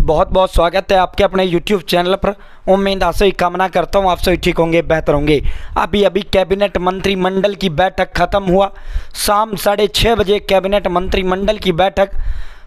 बहुत बहुत स्वागत है आपके अपने YouTube चैनल पर। उम्मीद आशा ही कामना करता हूँ आप सभी ठीक होंगे, बेहतर होंगे। अभी कैबिनेट मंत्रिमंडल की बैठक खत्म हुआ। शाम 6:30 बजे कैबिनेट मंत्रिमंडल की बैठक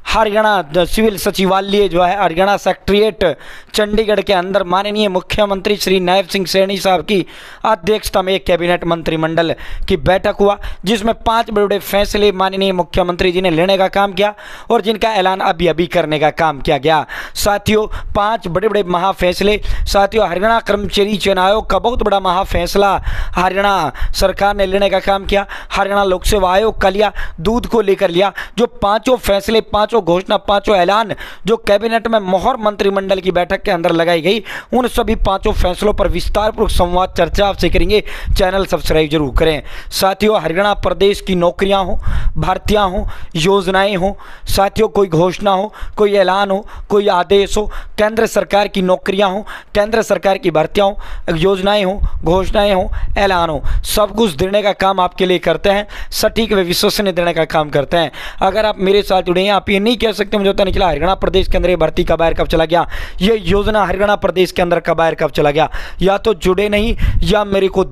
हरियाणा सिविल सचिवालय जो है हरियाणा सेक्रेटेरिएट चंडीगढ़ के अंदर माननीय मुख्यमंत्री श्री नायब सिंह सैनी साहब की अध्यक्षता में एक कैबिनेट मंत्रिमंडल की बैठक हुआ, जिसमें 5 बड़े बड़े फैसले माननीय मुख्यमंत्री जी ने लेने का काम किया और जिनका ऐलान अभी करने का काम किया गया। साथियों 5 बड़े बड़े महाफैसले। साथियों हरियाणा कर्मचारी चयन आयोग का बहुत बड़ा महाफैसला हरियाणा सरकार ने लेने का काम किया। हरियाणा लोक सेवा आयोग का लिया, दूध को लेकर लिया। जो 5 फैसले, 5 घोषणा, 5 ऐलान जो कैबिनेट में मोहर मंत्रिमंडल की बैठक के अंदर लगाई गई, उन सभी 5 फैसलों पर विस्तारपूर्वक संवाद चर्चा आपसे करेंगे। चैनल सब्सक्राइब जरूर करें। साथियों हरियाणा प्रदेश की नौकरियां हो, भर्तियां हो, योजनाएं हो, साथियों कोई घोषणा हो, कोई ऐलान हो, कोई आदेश हो, केंद्र सरकार की नौकरियां हो, केंद्र सरकार की भर्तियां हो, योजनाएं हो, घोषणाएं हो, ऐलान हो, सब कुछ देने का काम आपके लिए करते हैं। सटीक व विश्वसनीय देने का काम करते हैं। अगर आप मेरे साथ जुड़े हैं, आप ये नहीं कह सकते मुझे पता नहीं चला हरियाणा प्रदेश के अंदर ये भर्ती कब आया, कब चला गया, ये योजना हरियाणा प्रदेश के अंदर कब आया, कब चला गया, या तो जुड़े नहीं या मेरे को।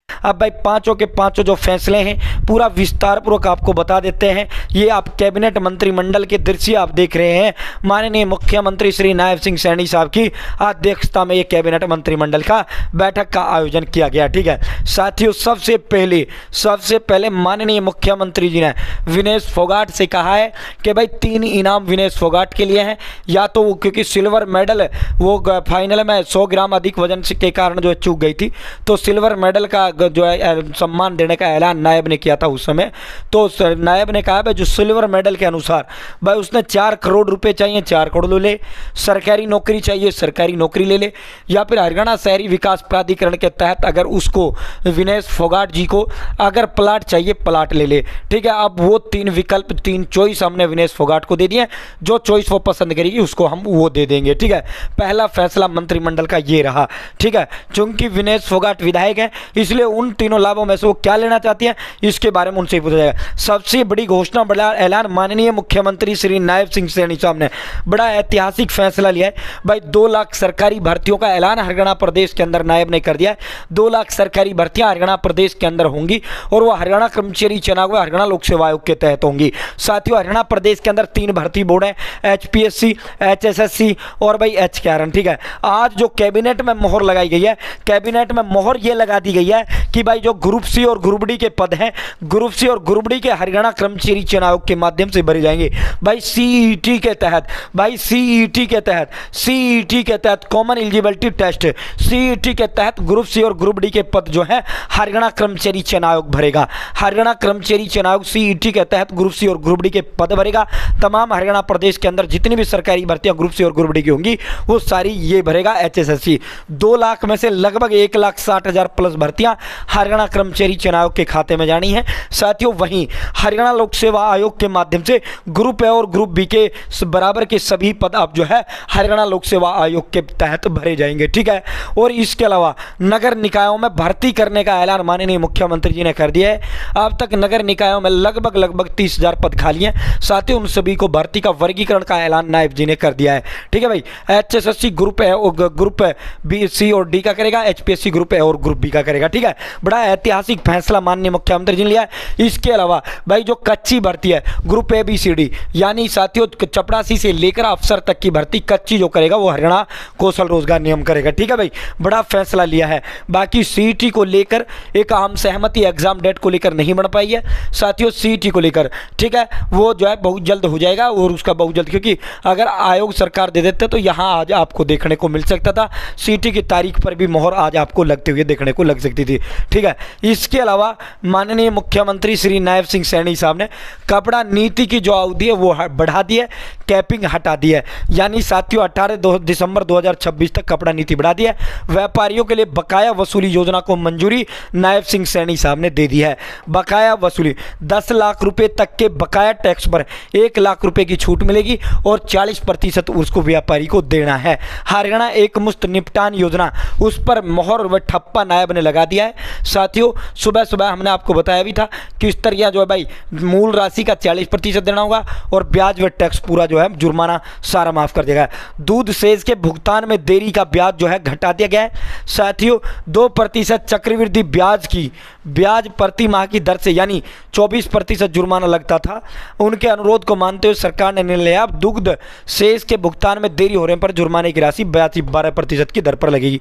अब भाई 5 के 5 जो फैसले हैं पूरा विस्तारपूर्वक आपको बता देते हैं। ये आप कैबिनेट मंत्रिमंडल के दृश्य आप देख रहे हैं। माननीय मुख्यमंत्री श्री नायब सिंह सैनी साहब की अध्यक्षता में ये कैबिनेट मंत्रिमंडल का बैठक का आयोजन किया गया। ठीक है साथियों, सबसे पहले माननीय मुख्यमंत्री जी ने विनेश फोगाट से कहा है कि भाई 3 इनाम विनेश फोगाट के लिए हैं। या तो वो क्योंकि सिल्वर मेडल वो फाइनल में 100 ग्राम अधिक वजन के कारण जो चूक गई थी, तो सिल्वर मेडल का जो है सम्मान देने का ऐलान नायब ने किया था उस समय। तो नायब ने कहा भाई जो सिल्वर मेडल के अनुसार भाई उसने 4 करोड़ रुपए चाहिए, 4 करोड़ ले। सरकारी नौकरी चाहिए, सरकारी नौकरी ले ले। या फिर हरियाणा शहरी विकास प्राधिकरण के तहत अगर उसको विनेश फोगाट जी को अगर प्लाट चाहिए, प्लाट ले ले। ठीक है, अब वो 3 विकल्प, 3 चॉइस हमने विनेश फोगाट को दे दिए। जो चॉइस वो पसंद करेगी उसको हम वो दे देंगे। ठीक है, पहला फैसला मंत्रिमंडल का ये रहा। ठीक है, चूंकि विनेश फोगाट विधायक है इसलिए उन तीनों लाभों में से वो क्या लेना चाहती हैं इसके बारे में उनसे पूछा जाएगा। सबसे बड़ी घोषणा, बड़ा ऐलान माननीय मुख्यमंत्री श्री नायब सिंह सैनी साहब ने बड़ा ऐतिहासिक फैसला लिया है। भाई 2 लाख सरकारी भर्तियों का ऐलान हरियाणा प्रदेश के अंदर नायब ने कर दिया है। 2 लाख सरकारी भर्तियां हरियाणा प्रदेश के अंदर होंगी और वो हरियाणा कर्मचारी चयन आयोग, हरियाणा लोक सेवा आयोग के तहत होंगी। साथियों हरियाणा प्रदेश के अंदर 3 भर्ती बोर्ड हैं, HPSC, HSSC और भाई HKRN। ठीक है, आज जो कैबिनेट में मोहर लगाई गई है, कैबिनेट में मोहर ये लगा दी गई है कि भाई जो ग्रुप सी और ग्रुप डी के पद हैं, ग्रुप सी और ग्रुप डी के हरियाणा कर्मचारी चयन आयोग के माध्यम से भरे जाएंगे। भाई CET के तहत, भाई CET के तहत कॉमन एलिजिबिलिटी टेस्ट, CET के तहत ग्रुप सी और ग्रुप डी के पद जो है हरियाणा कर्मचारी चयन आयोग भरेगा। हरियाणा कर्मचारी चयन आयोग CET के तहत ग्रुप सी और ग्रुप डी के पद भरेगा। तमाम हरियाणा प्रदेश के अंदर जितनी भी सरकारी भर्तियां ग्रुप सी और ग्रुप डी की होंगी वो सारी ये भरेगा HSSC। 2 लाख में से लगभग 1,60,000 प्लस भर्तियां हरियाणा कर्मचारी चयन आयोग के खाते में जानी है। साथियों वहीं हरियाणा लोक सेवा आयोग के माध्यम से ग्रुप ए और ग्रुप बी के बराबर के सभी पद अब जो है हरियाणा लोक सेवा आयोग के तहत भरे जाएंगे। ठीक है, और इसके अलावा नगर निकायों में भर्ती करने का ऐलान माननीय मुख्यमंत्री जी ने कर दिया है। अब तक नगर निकायों में लगभग 30,000 पद खाली हैं। साथ ही उन सभी को भर्ती का वर्गीकरण का ऐलान नायब जी ने कर दिया है। ठीक है भाई, HSSC ग्रुप ए और ग्रुप बी, सी और डी का करेगा, HPSC ग्रुप ए और ग्रुप बी का करेगा। ठीक है, बड़ा ऐतिहासिक फैसला माननीय मुख्यमंत्री जी ने लिया है। इसके अलावा भाई जो कच्ची भर्ती है ग्रुप ABCD, यानी साथियों चपरासी से लेकर अफसर तक की भर्ती कच्ची जो करेगा वो हरियाणा कौशल रोजगार नियम करेगा। ठीक है भाई, बड़ा फैसला लिया है। बाकी CET को लेकर एक आम सहमति एग्जाम डेट को लेकर नहीं बन पाई है साथियों। CET को लेकर ठीक है वो जो है बहुत जल्द हो जाएगा और उसका बहुत जल्द, क्योंकि अगर आयोग सरकार दे देते तो यहाँ आज आपको देखने को मिल सकता था। CET की तारीख पर भी मोहर आज आपको लगते हुए देखने को लग सकती थी। ठीक है, इसके अलावा माननीय मुख्यमंत्री श्री नायब सिंह सैनी साहब ने कपड़ा नीति की जो अवधि है वो बढ़ा दी है, कैपिंग हटा दी है। यानी साथियों 18 दिसंबर 2026 तक कपड़ा नीति बढ़ा दी है। व्यापारियों के लिए बकाया वसूली योजना को मंजूरी नायब सिंह सैनी साहब ने दे दी है। बकाया वसूली 10 लाख रुपए तक के बकाया टैक्स पर 1 लाख रुपए की छूट मिलेगी और 40% उसको व्यापारी को देना है। हरियाणा एक मुश्त निपटान योजना, उस पर मोहर व ठप्पा नायब ने लगा दिया है। साथियों सुबह हमने आपको बताया भी था किस तरह जो है भाई मूल राशि का 40% देना होगा और ब्याज व टैक्स पूरा जो जो है जुर्माना सारा माफ़ कर दिया गया है। दूध सेज के भुगतान में देरी का ब्याज जो है घटा दिया गया है। साथियों 2% चक्रवृद्धि ब्याज की ब्याज प्रति माह की दर से यानी 24% जुर्माना लगता था, उनके अनुरोध को मानते हुए सरकार ने निर्णय लिया अब दुग्ध सेज के भुगतान में देरी होने पर जुर्माने की राशि 12% की दर पर लगेगी।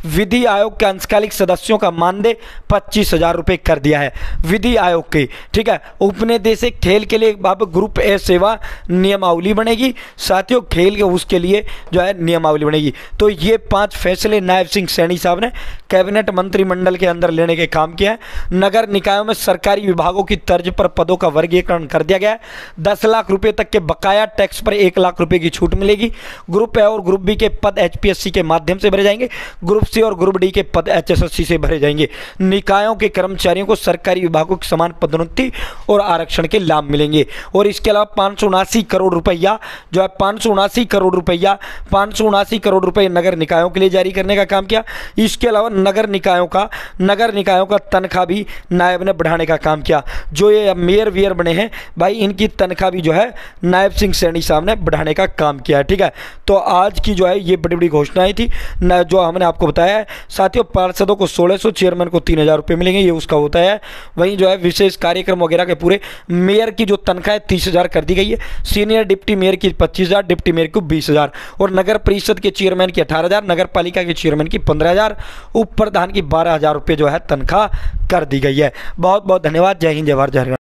विधि आयोग के अंशकालिक सदस्यों का मानदेय 25,000 रुपये कर दिया है विधि आयोग के, ठीक है। उपनिदेशक खेल के लिए अब ग्रुप ए सेवा नियमावली बनेगी। साथियों खेल के उसके लिए जो है नियमावली बनेगी। तो ये 5 फैसले नायब सिंह सैनी साहब ने कैबिनेट मंत्रिमंडल के अंदर लेने के काम किया है। नगर निकायों में सरकारी विभागों की तर्ज पर पदों का वर्गीकरण कर दिया गया है। 10 लाख रुपए तक के बकाया टैक्स पर 1 लाख रुपए की छूट मिलेगी। ग्रुप ए और ग्रुप बी के पद HPSC के माध्यम से भरे जाएंगे। ग्रुप सी और ग्रुप डी के पद HSSC से भरे जाएंगे। निकायों के कर्मचारियों को सरकारी विभागों की समान पदोन्नति और आरक्षण के लाभ मिलेंगे। और इसके अलावा 579 करोड़ रुपया जो है 579 करोड़ रुपए नगर निकायों के लिए जारी करने का काम किया। इसके अलावा नगर निकायों का तनख्वाह भी नायब ने बढ़ाने का काम किया। जो ये मेयर वेयर बने हैं भाई, इनकी तनख्वाह भी जो है नायब सिंह सैनी साहब ने बढ़ाने का काम किया है, ठीक है। तो आज की जो है ये बड़ी बड़ी घोषणाएं थी जो हमने आपको बताया है। साथियों पार्षदों को 1600, चेयरमैन को 3000 रुपये मिलेंगे, ये उसका होता है। वहीं जो है विशेष कार्यक्रम वगैरह के पूरे मेयर की जो तनख्वाह है 30,000 कर दी गई है। सीनियर डिप्टी मेयर की 25,000, डिप्टी मेयर को 20,000 और नगर परिषद के चेयरमैन की 18,000, नगर पालिका के चेयरमैन की 15,000, उप प्रधान की 12,000 रुपये जो है तनख्वाह कर दी गई है। बहुत बहुत धन्यवाद। जय हिंद, जय भारत, जय हरियाणा।